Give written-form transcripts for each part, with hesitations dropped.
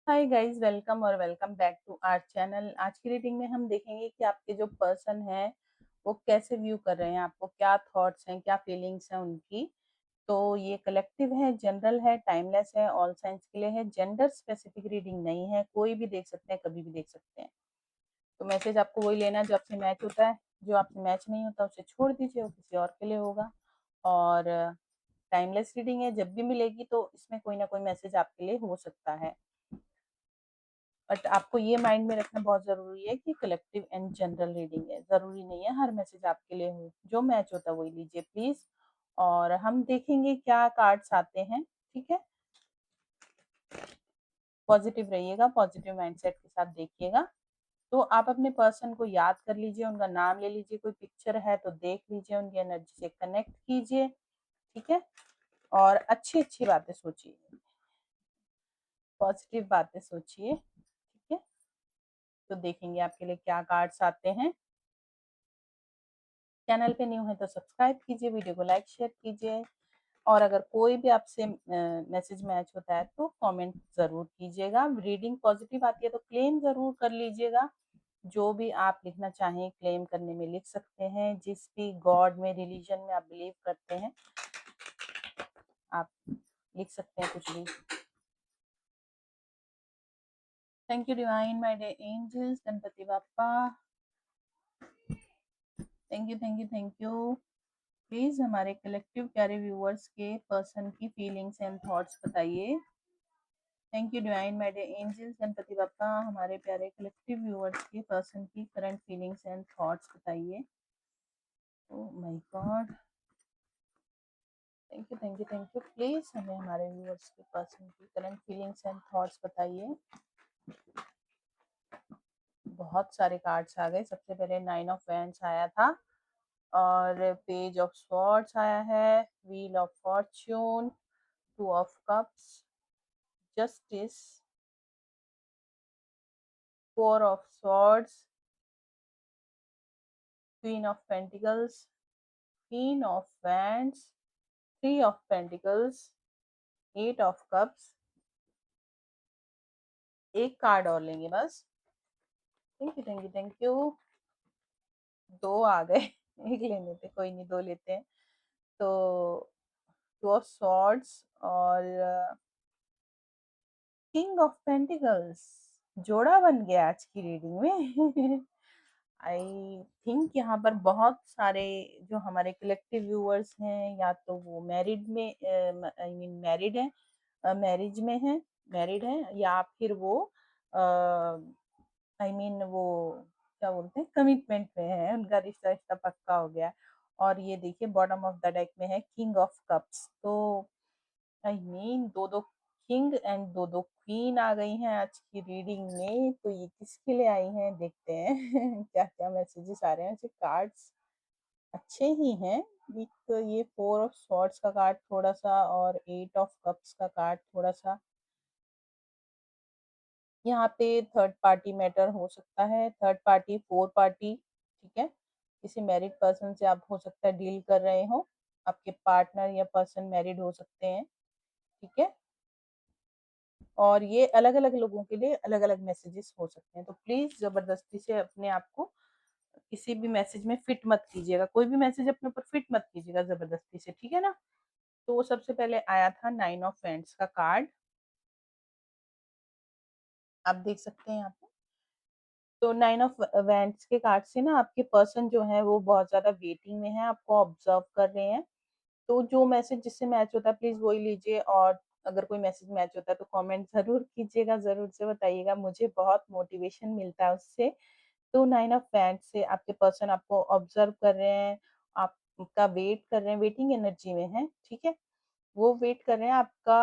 हाय guys, welcome और welcome back to our channel. आज की रीडिंग में हम देखेंगे कि आपके जो पर्सन है वो कैसे व्यू कर रहे हैं आपको, क्या थॉट्स हैं, क्या फीलिंग्स हैं उनकी। तो ये कलेक्टिव है, जनरल है, टाइमलेस है, ऑल साइंस के लिए है, जेंडर स्पेसिफिक रीडिंग नहीं है। कोई भी देख सकते हैं, कभी भी देख सकते हैं। तो मैसेज आपको वही लेना है जो आपसे मैच होता है। जो आपसे मैच नहीं होता उसे छोड़ दीजिए, वो किसी और के लिए होगा। और टाइमलेस रीडिंग है, जब भी मिलेगी तो इसमें कोई ना कोई मैसेज आपके लिए हो सकता है। बट आपको ये माइंड में रखना बहुत ज़रूरी है कि कलेक्टिव एंड जनरल रीडिंग है। ज़रूरी नहीं है हर मैसेज आपके लिए हो, जो मैच होता है वही लीजिए प्लीज़। और हम देखेंगे क्या कार्ड्स आते हैं, ठीक है। पॉजिटिव रहिएगा, पॉजिटिव माइंडसेट के साथ देखिएगा। तो आप अपने पर्सन को याद कर लीजिए, उनका नाम ले लीजिए, कोई पिक्चर है तो देख लीजिए, उनकी एनर्जी से कनेक्ट कीजिए, ठीक है। और अच्छी अच्छी बातें सोचिए, पॉजिटिव बातें सोचिए, ठीक है। तो देखेंगे आपके लिए क्या कार्ड्स आते हैं। चैनल पे न्यू है तो सब्सक्राइब कीजिए, वीडियो को लाइक शेयर कीजिए। और अगर कोई भी आपसे मैसेज मैच होता है तो कमेंट ज़रूर कीजिएगा। रीडिंग पॉजिटिव आती है तो क्लेम ज़रूर कर लीजिएगा। जो भी आप लिखना चाहें क्लेम करने में लिख सकते हैं। जिस भी गॉड में, रिलीजन में आप बिलीव करते हैं, आप लिख सकते हैं कुछ भी। Thank you divine, my day angels, Ganpati Bappa, thank you thank you thank you. Please हमारे कलेक्टिव प्यारे व्यूअर्स के पर्सन की फीलिंग्स एंड थॉट्स बताइए। Thank you divine, my day angels, Ganpati Bappa, हमारे प्यारे कलेक्टिव व्यूअर्स के पर्सन की करंट फीलिंग्स एंड थॉट्स बताइए। Oh my God, thank you thank you thank you. Please हमें हमारे व्यूअर्स के पर्सन की करंट फीलिंग्स एंड थॉट्स बताइए। बहुत सारे कार्ड्स आ गए। सबसे पहले 9 ऑफ वैंड्स आया था, और पेज ऑफ स्वॉर्ड्स आया है, wheel of Fortune, 2 of cups, justice, 4 of swords, queen of pentacles, queen of wands, 3 of pentacles, 8 of cups. एक कार्ड और लेंगे बस। Thank you thank you thank you. 2 आ गए। एक लेने थे, कोई नहीं, 2 लेते हैं। तो 2 ऑफ स्वॉर्ड्स और किंग ऑफ पेंटिकल्स। जोड़ा बन गया आज की रीडिंग में। आई थिंक यहाँ पर बहुत सारे जो हमारे कलेक्टिव व्यूअर्स हैं, या तो वो मैरिड में, आई मीन मैरिड है, मैरिज में है, मैरिड है, या फिर वो आई मीन वो क्या बोलते हैं, कमिटमेंट में है, उनका रिश्ता रिश्ता पक्का हो गया। और ये देखिए बॉटम ऑफ द डेक में है किंग ऑफ कप्स। तो आई मीन दो दो किंग एंड दो दो क्वीन आ गई हैं आज की रीडिंग में। तो ये किसके लिए आई हैं, देखते हैं। क्या क्या मैसेजेस आ रहे हैं। ऐसे कार्ड्स अच्छे ही हैं। एक तो ये 4 ऑफ स्वॉर्ड्स का कार्ड थोड़ा सा, और 8 ऑफ कप्स का कार्ड थोड़ा सा। यहाँ पे थर्ड पार्टी मैटर हो सकता है, थर्ड पार्टी, फोर पार्टी, ठीक है। किसी मैरिड पर्सन से आप हो सकता है डील कर रहे हो। आपके पार्टनर या पर्सन मैरिड हो सकते हैं, ठीक है। और ये अलग अलग लोगों के लिए अलग अलग मैसेजेस हो सकते हैं। तो प्लीज जबरदस्ती से अपने आप को किसी भी मैसेज में फिट मत कीजिएगा। कोई भी मैसेज अपने ऊपर फिट मत कीजिएगा जबरदस्ती से, ठीक है ना। तो सबसे पहले आया था 9 ऑफ वैंड्स का कार्ड, आप देख सकते हैं यहाँ पे। तो 9 ऑफ वैंड्स के कार्ड से ना आपके पर्सन जो है वो बहुत ज्यादा वेटिंग में है, आपको ऑब्जर्व कर रहे हैं। तो जो मैसेज जिससे मैच होता है प्लीज वही लीजिए। और अगर कोई मैसेज मैच होता है तो कमेंट जरूर कीजिएगा, जरूर से बताइएगा, मुझे बहुत मोटिवेशन मिलता है उससे। तो 9 ऑफ वैंड्स से आपके पर्सन आपको ऑब्जर्व कर रहे हैं, आपका वेट कर रहे हैं, वेटिंग एनर्जी में है, ठीक है। वो वेट कर रहे हैं आपका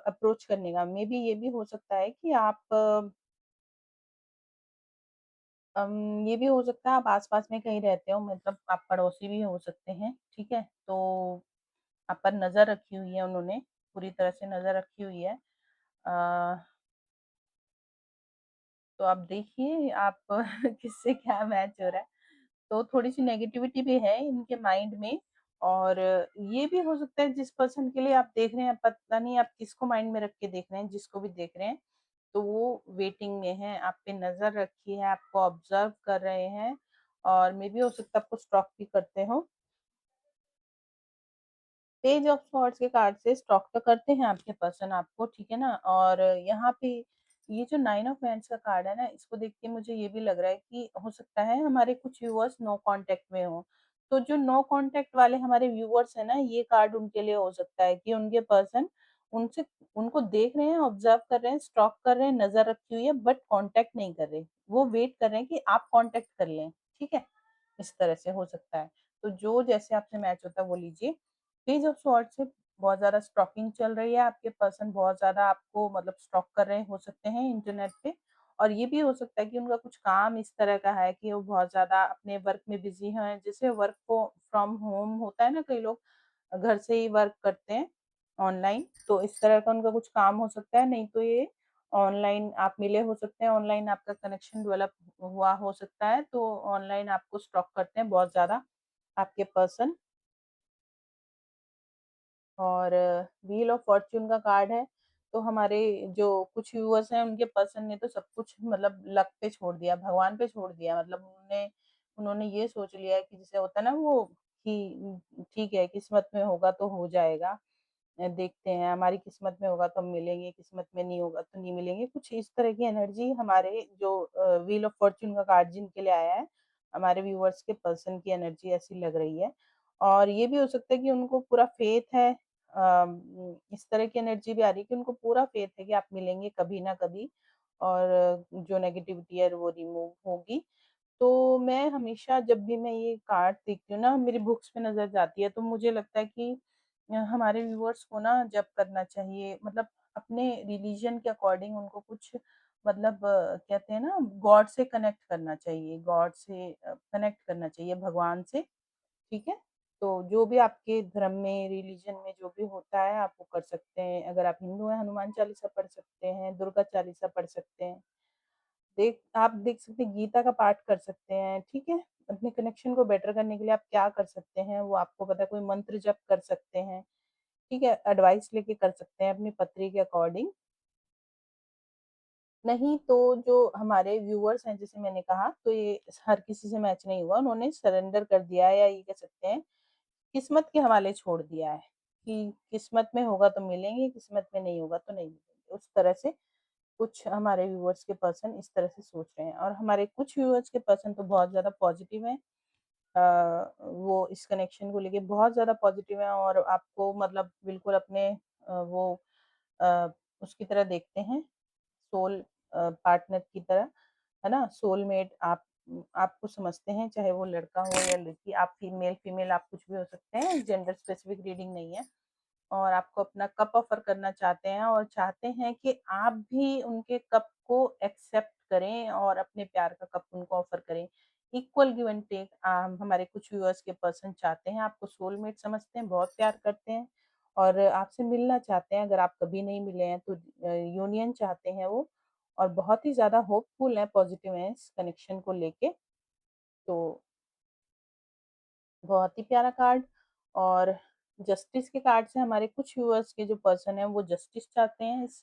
अप्रोच करने का। मे बी ये भी हो सकता है कि आप ये भी हो सकता है आप आस-पास में कहीं रहते हो, मतलब आप पड़ोसी भी हो सकते हैं, ठीक है? तो आप पर नज़र रखी हुई है उन्होंने, पूरी तरह से नज़र रखी हुई है। अ, तो आप देखिए आप किससे क्या मैच हो रहा है। तो थोड़ी-सी नेगेटिविटी भी है इनके माइंड में। और ये भी हो सकता है जिस पर्सन के लिए आप देख रहे हैं, पता नहीं आप किसको माइंड में रख के देख रहे हैं, जिसको भी देख रहे हैं। तो वो वेटिंग में है, आप पे नज़र रखी है, आपको ऑब्ज़र्व कर रहे हैं और मे बी हो सकता है आपको स्टॉक भी करते हों। पेज ऑफ सॉर्ड्स के कार्ड से स्टॉक तो करते हैं आपके पर्सन आपको, ठीक है ना? और यहाँ पे ये जो 9 ऑफ वांड्स का कार्ड है ना, इसको देख के मुझे ये भी लग रहा है कि हो सकता है हमारे कुछ व्यूअर्स नो कॉन्टैक्ट में हों। तो जो नो कॉन्टैक्ट वाले हमारे व्यूअर्स हैं ना, ये कार्ड उनके लिए हो सकता है कि उनके पर्सन उनसे उनको देख रहे हैं, ऑब्ज़र्व कर रहे हैं, स्टॉक कर रहे हैं, नज़र रखी हुई है बट कॉन्टैक्ट नहीं कर रहे। वो वेट कर रहे हैं कि आप कॉन्टैक्ट कर लें, ठीक है? इस तरह से हो सकता है। तो जो जैसे आपसे मैच होता है वो लीजिए। पेज ऑफ सॉर्ड्स से बहुत ज़्यादा स्टॉकिंग चल रही है, आपके पर्सन बहुत ज़्यादा आपको मतलब स्टॉक कर रहे हो सकते हैं इंटरनेट पे और ये भी हो सकता है कि उनका कुछ काम इस तरह का है कि वो बहुत ज़्यादा अपने वर्क में बिज़ी हैं। जैसे वर्क फ्रॉम होम होता है ना, कई लोग घर से ही वर्क करते हैं ऑनलाइन, तो इस तरह का उनका कुछ काम हो सकता है, नहीं तो ये ऑनलाइन आप मिले हो सकते हैं, ऑनलाइन आपका कनेक्शन डेवलप हुआ हो सकता है, तो ऑनलाइन आपको स्टॉक करते हैं बहुत ज़्यादा आपके पर्सन। और व्हील ऑफ फॉर्च्यून का कार्ड है, तो हमारे जो कुछ व्यूअर्स हैं उनके पर्सन ने तो सब कुछ मतलब लक पे छोड़ दिया, भगवान पे छोड़ दिया, मतलब उन्होंने उन्होंने ये सोच लिया है कि जैसे होता है ना वो कि ठीक है किस्मत में होगा तो हो जाएगा। देखते हैं हमारी किस्मत में होगा तो हम मिलेंगे, किस्मत में नहीं होगा तो नहीं मिलेंगे। कुछ इस तरह की एनर्जी हमारे जो व्हील ऑफ फॉर्च्यून का कार्ड जिनके लिए आया है, हमारे व्यूअर्स के पर्सन की एनर्जी ऐसी लग रही है। और ये भी हो सकता है कि उनको पूरा फेथ है, इस तरह की एनर्जी भी आ रही है कि उनको पूरा फेथ है कि आप मिलेंगे कभी ना कभी और जो नेगेटिविटी है वो रिमूव होगी। तो मैं हमेशा जब भी मैं ये कार्ड देखती हूँ ना, मेरी बुक्स पे नज़र जाती है, तो मुझे लगता है कि हमारे व्यूअर्स को ना जब करना चाहिए मतलब अपने रिलीजन के अकॉर्डिंग उनको कुछ मतलब कहते हैं ना गॉड से कनेक्ट करना चाहिए, गॉड से कनेक्ट करना चाहिए भगवान से, ठीक है? तो जो भी आपके धर्म में, रिलीजन में जो भी होता है आप वो कर सकते हैं। अगर आप हिंदू हैं, हनुमान चालीसा पढ़ सकते हैं, दुर्गा चालीसा पढ़ सकते हैं। आप देख सकते हैं गीता का पाठ कर सकते हैं, ठीक है? अपने कनेक्शन को बेटर करने के लिए आप क्या कर सकते हैं, वो आपको पता है, कोई मंत्र जप कर सकते हैं, ठीक है? एडवाइस लेके कर सकते हैं अपनी पत्री के अकॉर्डिंग। नहीं तो जो हमारे व्यूअर्स हैं जैसे मैंने कहा, तो ये हर किसी से मैच नहीं हुआ, उन्होंने सरेंडर कर दिया है या ये कह सकते हैं किस्मत के हवाले छोड़ दिया है कि किस्मत में होगा तो मिलेंगे, किस्मत में नहीं होगा तो नहीं मिलेंगे। उस तरह से कुछ हमारे व्यूअर्स के पर्सन इस तरह से सोच रहे हैं और हमारे कुछ व्यूअर्स के पर्सन तो बहुत ज़्यादा पॉजिटिव हैं। वो इस कनेक्शन को लेके बहुत ज़्यादा पॉजिटिव हैं और आपको मतलब बिल्कुल अपने वो अ, उसकी तरह देखते हैं, सोल पार्टनर की तरह, है ना? सोलमेट आपको समझते हैं, चाहे वो लड़का हो या लड़की, आप फीमेल आप कुछ भी हो सकते हैं, जेंडर स्पेसिफिक रीडिंग नहीं है। और आपको अपना कप ऑफ़र करना चाहते हैं और चाहते हैं कि आप भी उनके कप को एक्सेप्ट करें और अपने प्यार का कप उनको ऑफ़र करें। इक्वल गिव एंड टेक हमारे कुछ व्यूअर्स के पर्सन चाहते हैं, आपको सोलमेट समझते हैं, बहुत प्यार करते हैं और आपसे मिलना चाहते हैं। अगर आप कभी नहीं मिले हैं तो यूनियन चाहते हैं वो और बहुत ही ज़्यादा होपफुल हैं, पॉज़िटिव हैं इस कनेक्शन को लेके। तो बहुत ही प्यारा कार्ड। और जस्टिस के कार्ड से हमारे कुछ व्यूअर्स के जो पर्सन हैं वो जस्टिस चाहते हैं इस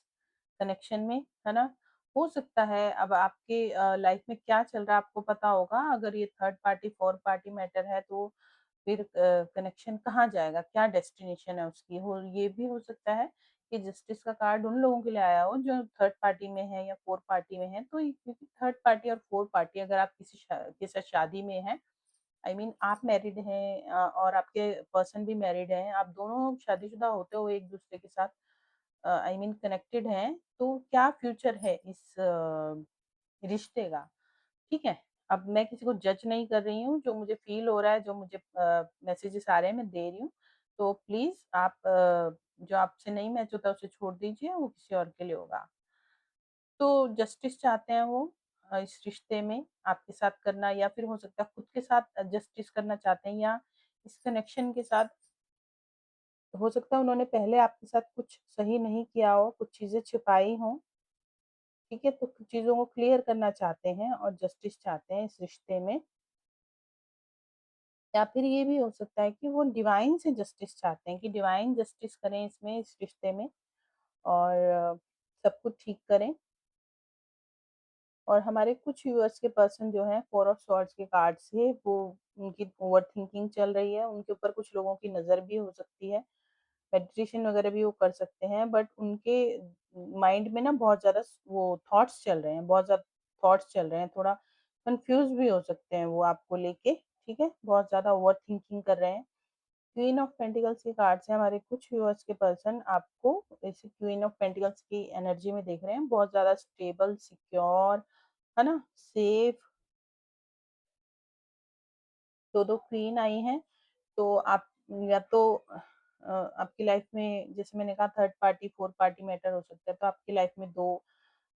कनेक्शन में, है ना? हो सकता है अब आपके लाइफ में क्या चल रहा है आपको पता होगा, अगर ये third party, fourth party matter है तो फिर कनेक्शन कहाँ जाएगा, क्या डेस्टिनेशन है उसकी। हो ये भी हो सकता है कि जस्टिस का कार्ड उन लोगों के लिए आया हो जो थर्ड पार्टी में है या फोर्थ पार्टी में है। तो क्योंकि थर्ड पार्टी और फोर्थ पार्टी अगर आप के साथ शादी में हैं, आई मीन आप मैरिड हैं और आपके पर्सन भी मैरिड हैं, आप दोनों शादीशुदा होते हो एक दूसरे के साथ, आई मीन कनेक्टेड हैं, तो क्या फ्यूचर है इस रिश्ते का, ठीक है? अब मैं किसी को जज नहीं कर रही हूँ, जो मुझे फ़ील हो रहा है, जो मुझे मैसेजेस आ रहे हैं मैं दे रही हूँ। तो प्लीज़ आप जो आपसे नहीं मैच होता उसे छोड़ दीजिए, वो किसी और के लिए होगा। तो जस्टिस चाहते हैं वो इस रिश्ते में आपके साथ करना, या फिर हो सकता है खुद के साथ जस्टिस करना चाहते हैं, या इस कनेक्शन के साथ हो सकता है उन्होंने पहले आपके साथ कुछ सही नहीं किया हो, कुछ चीज़ें छिपाई हों, ठीक है? तो कुछ चीज़ों को क्लियर करना चाहते हैं और जस्टिस चाहते हैं इस रिश्ते में। या फिर ये भी हो सकता है कि वो डिवाइन से जस्टिस चाहते हैं कि डिवाइन जस्टिस करें इसमें, इस रिश्ते में और सब कुछ ठीक करें। और हमारे कुछ व्यूअर्स के पर्सन जो हैं 4 ऑफ सॉर्ड्स के कार्ड से वो उनकी ओवरथिंकिंग चल रही है, उनके ऊपर कुछ लोगों की नज़र भी हो सकती है। मेडिटेशन वगैरह भी वो कर सकते हैं, बट उनके माइंड में ना बहुत ज़्यादा वो थॉट्स चल रहे हैं, बहुत ज़्यादा थॉट्स चल रहे हैं, थोड़ा कन्फ्यूज़ भी हो सकते हैं वो आपको लेके, ठीक है? बहुत ज़्यादा ओवरथिंकिंग कर रहे हैं। क्वीन ऑफ पेंटिकल्स के कार्ड से हमारे कुछ व्यूअर्स के पर्सन आपको इस क्वीन ऑफ पेंटिकल्स की एनर्जी में देख रहे हैं, बहुत ज़्यादा स्टेबल, सिक्योर, है ना? सेफ, 2-2 क्वीन आई हैं, तो आप या तो आपकी लाइफ में जैसे मैंने कहा third party, fourth party matter हो सकता है, तो आपकी लाइफ में 2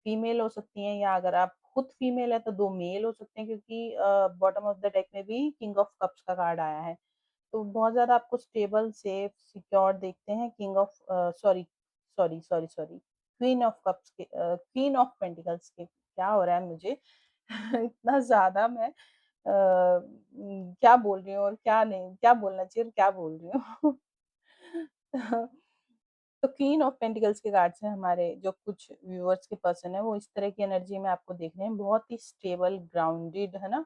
फीमेल हो सकती हैं या अगर आप खुद फीमेल है तो 2 मेल हो सकते हैं क्योंकि बॉटम ऑफ द डेक में भी किंग ऑफ कप्स का कार्ड आया है। तो बहुत ज़्यादा आपको स्टेबल, सेफ, सिक्योर देखते हैं king of sorry queen of cups के क्वीन ऑफ पेंटिकल्स के क्या हो रहा है मुझे इतना ज़्यादा मैं क्या बोल रही हूँ और क्या नहीं, क्या बोलना चाहिए और क्या बोल रही हूँ। तो क्वीन ऑफ पेंटिकल्स के कार्ड से हमारे जो कुछ व्यूअर्स के पर्सन है वो इस तरह की एनर्जी में आपको देख रहे हैं, बहुत ही स्टेबल, ग्राउंडेड, है ना?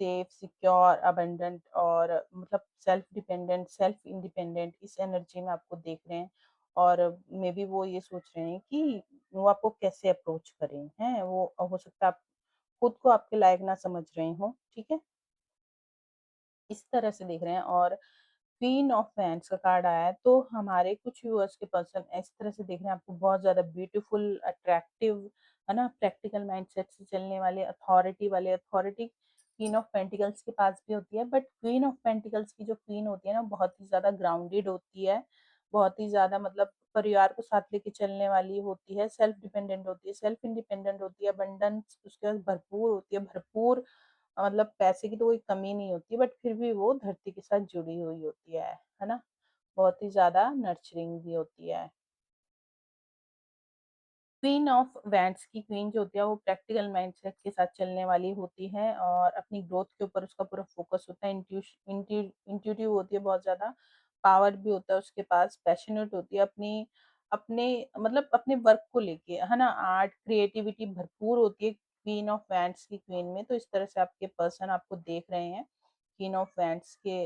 सेफ, सिक्योर, अबंडेंट और मतलब सेल्फ डिपेंडेंट, सेल्फ इंडिपेंडेंट इस एनर्जी में आपको देख रहे हैं। और मे बी वो ये सोच रहे हैं कि वो आपको कैसे अप्रोच करें, हैं? वो हो सकता है आप खुद को आपके लायक ना समझ रहे हों, ठीक है? इस तरह से देख रहे हैं और क्वीन ऑफ वैंड्स का कार्ड आया है, तो हमारे कुछ व्यूअर्स के पर्सन इस तरह से देख रहे हैं आपको, बहुत ज़्यादा ब्यूटीफुल, अट्रैक्टिव, है ना? प्रैक्टिकल माइंडसेट से चलने वाले, अथॉरिटी वाले, अथॉरिटी क्वीन ऑफ पेंटिकल्स के पास भी होती है, बट क्वीन ऑफ पेंटिकल्स की जो क्वीन होती है ना, बहुत ही ज़्यादा ग्राउंडेड होती है, बहुत ही ज़्यादा मतलब परिवार को साथ लेके चलने वाली होती है, सेल्फ डिपेंडेंट होती है, सेल्फ इंडिपेंडेंट होती है, अबंडेंस उसके पास भरपूर होती है, भरपूर मतलब पैसे की तो कोई कमी नहीं होती, बट फिर भी वो धरती के साथ जुड़ी हुई होती है ना? बहुत ही ज़्यादा नर्चरिंग भी होती है। क्वीन ऑफ वैंड्स की क्वीन जो होती है वो प्रैक्टिकल माइंडसेट के साथ चलने वाली होती है और अपनी ग्रोथ के ऊपर उसका पूरा फोकस होता है, इंट्यूटिव होती है, बहुत ज़्यादा पावर भी होता है उसके पास, पैशनेट होती है अपनी अपने मतलब अपने वर्क को लेके, है ना? आर्ट, क्रिएटिविटी भरपूर होती है क्वीन ऑफ वैंड्स की क्वीन में, तो इस तरह से आपके पर्सन आपको देख रहे हैं, क्वीन ऑफ वैंड्स के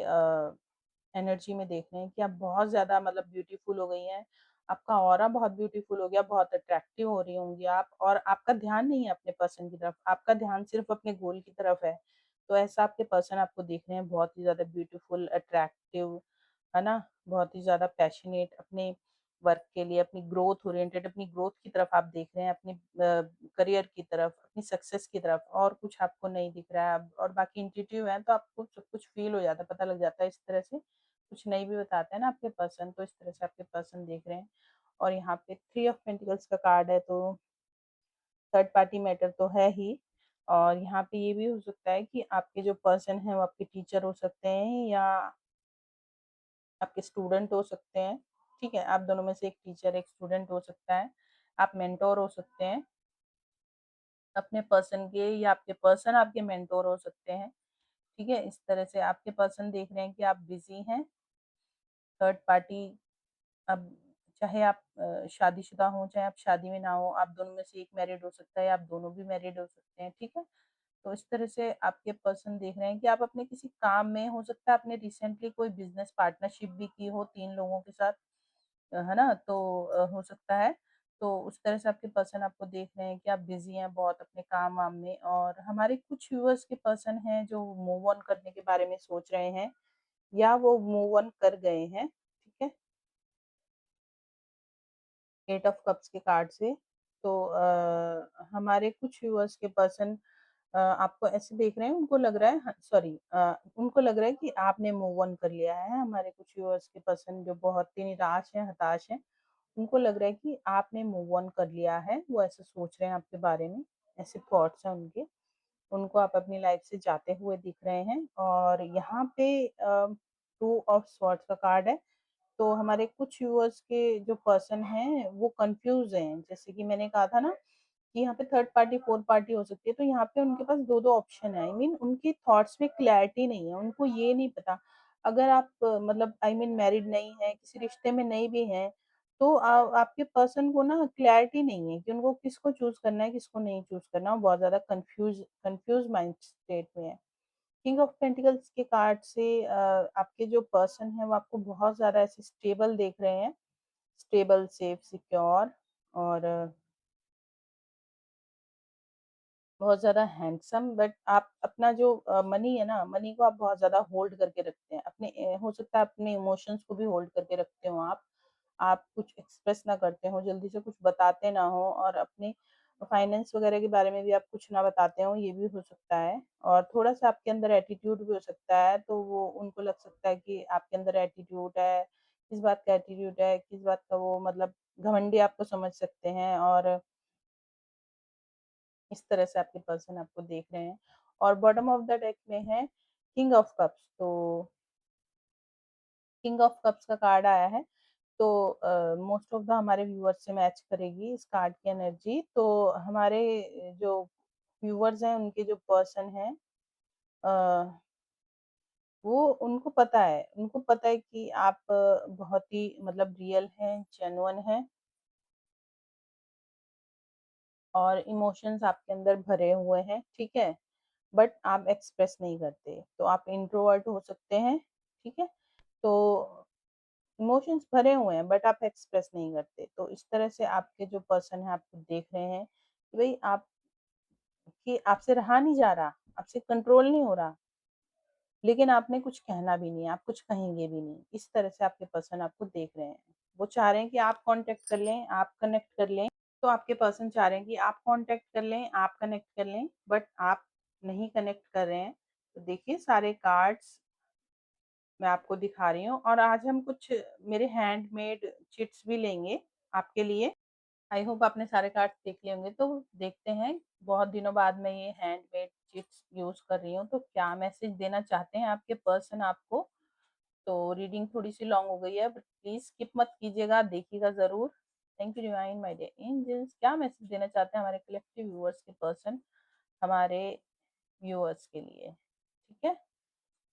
एनर्जी में देख रहे हैं कि आप बहुत ज़्यादा मतलब ब्यूटीफुल हो गई हैं, आपका ऑरा बहुत ब्यूटीफुल हो गया, बहुत अट्रैक्टिव हो रही होंगी आप और आपका ध्यान नहीं है अपने पर्सन की तरफ, आपका ध्यान सिर्फ़ अपने गोल की तरफ है। तो ऐसा आपके पर्सन आपको दिख रहे हैं, बहुत ही ज़्यादा ब्यूटीफुल, अट्रैक्टिव, है ना? बहुत ही ज़्यादा पैशनेट अपने वर्क के लिए, अपनी ग्रोथ ओरिएंटेड, अपनी ग्रोथ की तरफ आप देख रहे हैं, अपनी करियर की तरफ, अपनी सक्सेस की तरफ और कुछ आपको नहीं दिख रहा है। अब और बाकी इंट्यूटिव हैं, तो आपको सब कुछ फ़ील हो जाता है, पता लग जाता है इस तरह से। कुछ नहीं भी बताते हैं ना आपके पर्सन, तो इस तरह से आपके पर्सन देख रहे हैं। और यहाँ पे 3 ऑफ पेंटिकल्स का कार्ड है, तो थर्ड पार्टी मैटर तो है ही और यहाँ पे ये भी हो सकता है कि आपके जो पर्सन हैं, वो आपके टीचर हो सकते हैं या आपके स्टूडेंट हो सकते हैं, ठीक है? आप दोनों में से एक टीचर, एक स्टूडेंट हो सकता है। आप मेंटर हो सकते हैं अपने पर्सन के या आपके पर्सन आपके मेंटर हो सकते हैं, ठीक है? इस तरह से आपके पर्सन देख रहे हैं कि आप बिज़ी हैं, थर्ड पार्टी अब चाहे आप शादीशुदा हों, चाहे आप शादी में ना हों, आप दोनों में से एक मैरिड हो सकता है, आप दोनों भी मैरिड हो सकते हैं, ठीक है? तो इस तरह से आपके पर्सन देख रहे हैं कि आप अपने किसी काम में हो सकता है आपने रिसेंटली कोई बिज़नेस पार्टनरशिप भी की हो 3 लोगों के साथ, है ना? तो हो सकता है। तो उस तरह से आपके पर्सन आपको देख रहे हैं कि आप बिज़ी हैं बहुत अपने काम-वाम में और हमारे कुछ व्यूअर्स के पर्सन हैं जो मूव ऑन करने के बारे में सोच रहे हैं या वो मूव ऑन कर गए हैं, ठीक है? 8 ऑफ कप्स के कार्ड से। तो हमारे कुछ व्यूअर्स के पर्सन आपको ऐसे देख रहे हैं, उनको लग रहा है उनको लग रहा है कि आपने मूव ऑन कर लिया है। हमारे कुछ व्यूअर्स के पर्सन जो बहुत ही निराश हैं, हताश हैं, उनको लग रहा है कि आपने मूव ऑन कर लिया है। वो ऐसा सोच रहे हैं आपके बारे में, ऐसे थॉट्स हैं उनके। उनको आप अपनी लाइफ से जाते हुए दिख रहे हैं और यहाँ पे 2 ऑफ स्वॉर्ड्स का कार्ड है। तो हमारे कुछ व्यूअर्स के जो पर्सन हैं वो कंफ्यूज हैं, जैसे कि मैंने कहा था ना कि यहाँ पे थर्ड पार्टी फोर्थ पार्टी हो सकती है, तो यहाँ पे उनके पास दो दो ऑप्शन है, आई मीन उनके थॉट्स में क्लैरिटी नहीं है, उनको ये नहीं पता। अगर आप मतलब आई मीन मैरिड नहीं है, किसी रिश्ते में नहीं भी हैं, तो आपके पर्सन को ना क्लैरिटी नहीं है कि उनको किसको चूज करना है, किसको नहीं चूज करना। वो बहुत ज्यादा कंफ्यूज कंफ्यूज माइंड स्टेट में है। किंग ऑफ पेंटिकल्स के कार्ड से आपके जो पर्सन है वो आपको बहुत ज्यादा ऐसे स्टेबल देख रहे हैं, स्टेबल, सेफ, सिक्योर, और बहुत ज़्यादा हैंडसम। बट आप अपना जो मनी है ना, मनी को आप बहुत ज़्यादा होल्ड करके रखते हैं अपने, हो सकता है अपने इमोशंस को भी होल्ड करके रखते हो आप कुछ एक्सप्रेस ना करते हो, जल्दी से कुछ बताते ना हो, और अपने फाइनेंस वगैरह के बारे में भी आप कुछ ना बताते हो, ये भी हो सकता है। और थोड़ा सा आपके अंदर एटीट्यूड भी हो सकता है, तो वो उनको लग सकता है कि आपके अंदर एटीट्यूड है। किस बात का एटीट्यूड है, किस बात का, वो मतलब घमंडी आपको समझ सकते हैं। और इस तरह से आपके पर्सन आपको देख रहे हैं। और बॉटम ऑफ द डेक में है किंग ऑफ कप्स। तो किंग ऑफ कप्स का कार्ड आया है, तो मोस्ट ऑफ द हमारे व्यूअर्स से मैच करेगी इस कार्ड की एनर्जी। तो हमारे जो व्यूअर्स हैं, उनके जो पर्सन हैं, वो उनको पता है कि आप बहुत ही मतलब रियल हैं, जेन्युइन हैं, और इमोशंस आपके अंदर भरे हुए हैं, ठीक है। बट आप एक्सप्रेस नहीं करते, तो आप इंट्रोवर्ट हो सकते हैं, ठीक है। तो इमोशंस भरे हुए हैं बट आप एक्सप्रेस नहीं करते। तो इस तरह से आपके जो पर्सन है आपको देख रहे हैं कि भाई आप, कि आपसे रहा नहीं जा रहा, आपसे कंट्रोल नहीं हो रहा, लेकिन आपने कुछ कहना भी नहीं, आप कुछ कहेंगे भी नहीं। इस तरह से आपके पर्सन आपको देख रहे हैं। वो चाह रहे हैं कि आप कांटेक्ट कर लें, आप कनेक्ट कर लें। तो आपके पर्सन चाह रहे हैं कि आप कांटेक्ट कर लें, आप कनेक्ट कर लें, बट आप नहीं कनेक्ट कर रहे हैं। तो देखिए सारे कार्ड्स मैं आपको दिखा रही हूँ, और आज हम कुछ मेरे हैंडमेड चिट्स भी लेंगे आपके लिए। आई होप आपने सारे कार्ड्स देख लिए होंगे। तो देखते हैं, बहुत दिनों बाद मैं ये हैंडमेड चिट्स यूज कर रही हूँ, तो क्या मैसेज देना चाहते हैं आपके पर्सन आपको। तो रीडिंग थोड़ी सी लॉन्ग हो गई है, बट प्लीज स्किप मत कीजिएगा, देखिएगा जरूर। Thank you divine my dear angels. क्या मैसेज देना चाहते हैं हमारे कलेक्टिव व्यूअर्स के पर्सन हमारे व्यूअर्स के लिए, ठीक है।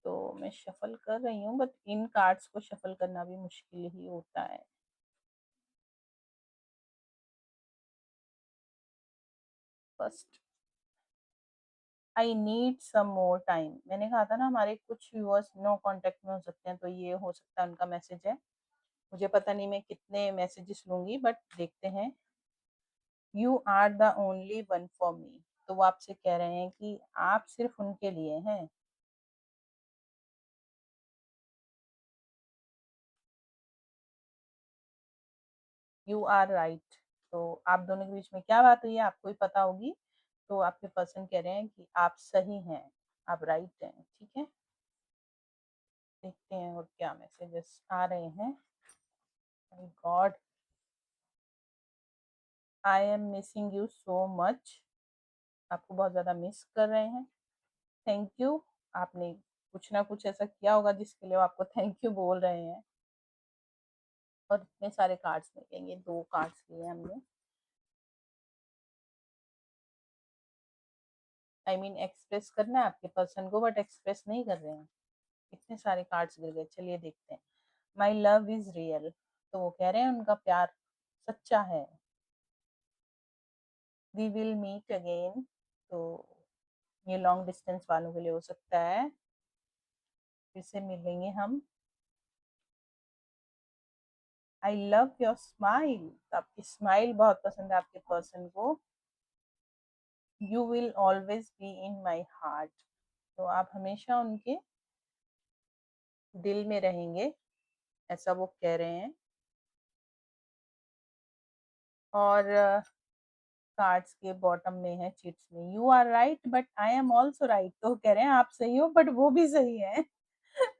तो मैं शफल कर रही हूँ, बट इन कार्ड्स को शफल करना भी मुश्किल ही होता है। First, I need some more time. मैंने कहा था ना हमारे कुछ व्यूअर्स नो कांटेक्ट में हो सकते हैं, तो ये हो सकता है उनका मैसेज है। मुझे पता नहीं मैं कितने मैसेजेस लूंगी, बट देखते हैं। You are the only one for me. तो वो आपसे कह रहे हैं कि आप सिर्फ उनके लिए हैं। You are right. तो आप दोनों के बीच में क्या बात हुई है आपको ही पता होगी। तो आपके पर्सन कह रहे हैं कि आप सही हैं, आप राइट हैं, ठीक है। देखते हैं और क्या मैसेजेस आ रहे हैं। God, I am missing you so much. आपको बहुत ज़्यादा मिस कर रहे हैं। Thank you. आपने कुछ ना कुछ ऐसा किया होगा जिसके लिए वो आपको थैंक यू बोल रहे हैं। और इतने सारे कार्ड्स मिलेंगे, 2 कार्ड्स लिए हमने। आई मीन एक्सप्रेस करना है आपके पर्सन को, बट एक्सप्रेस नहीं कर रहे हैं। इतने सारे कार्ड्स गिर गए। चलिए देखते हैं। My love is real. तो वो कह रहे हैं उनका प्यार सच्चा है। We will meet again. तो ये लॉन्ग डिस्टेंस वालों के लिए हो सकता है, फिर से मिलेंगे हम। I love your smile. आपकी स्माइल बहुत पसंद है आपके पर्सन को। You will always be in my heart. तो आप हमेशा उनके दिल में रहेंगे, ऐसा वो कह रहे हैं। और कार्ड्स के बॉटम में है, चिट्स में, you are right but I am also right. तो कह रहे हैं आप सही हो बट वो भी सही है।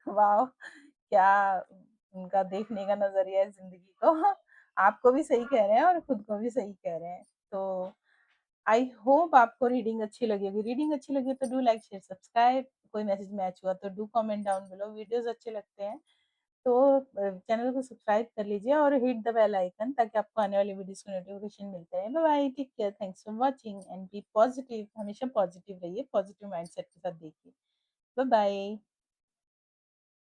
वाह, क्या उनका देखने का नजरिया है जिंदगी को। आपको भी सही कह रहे हैं और खुद को भी सही कह रहे हैं। तो आई होप आपको रीडिंग अच्छी लगी होगी। रीडिंग अच्छी लगी तो डू लाइक शेयर सब्सक्राइब। कोई मैसेज मैच हुआ तो do comment down below. Videos अच्छे लगते हैं तो चैनल को सब्सक्राइब कर लीजिए और हिट द बेल आइकन, ताकि आपको आने वाली वीडियोस के नोटिफिकेशन मिलते रहे। Bye bye, take care, thanks for watching and be positive. हमेशा पॉजिटिव रहिए, पॉजिटिव माइंडसेट के साथ देखिए। Bye bye.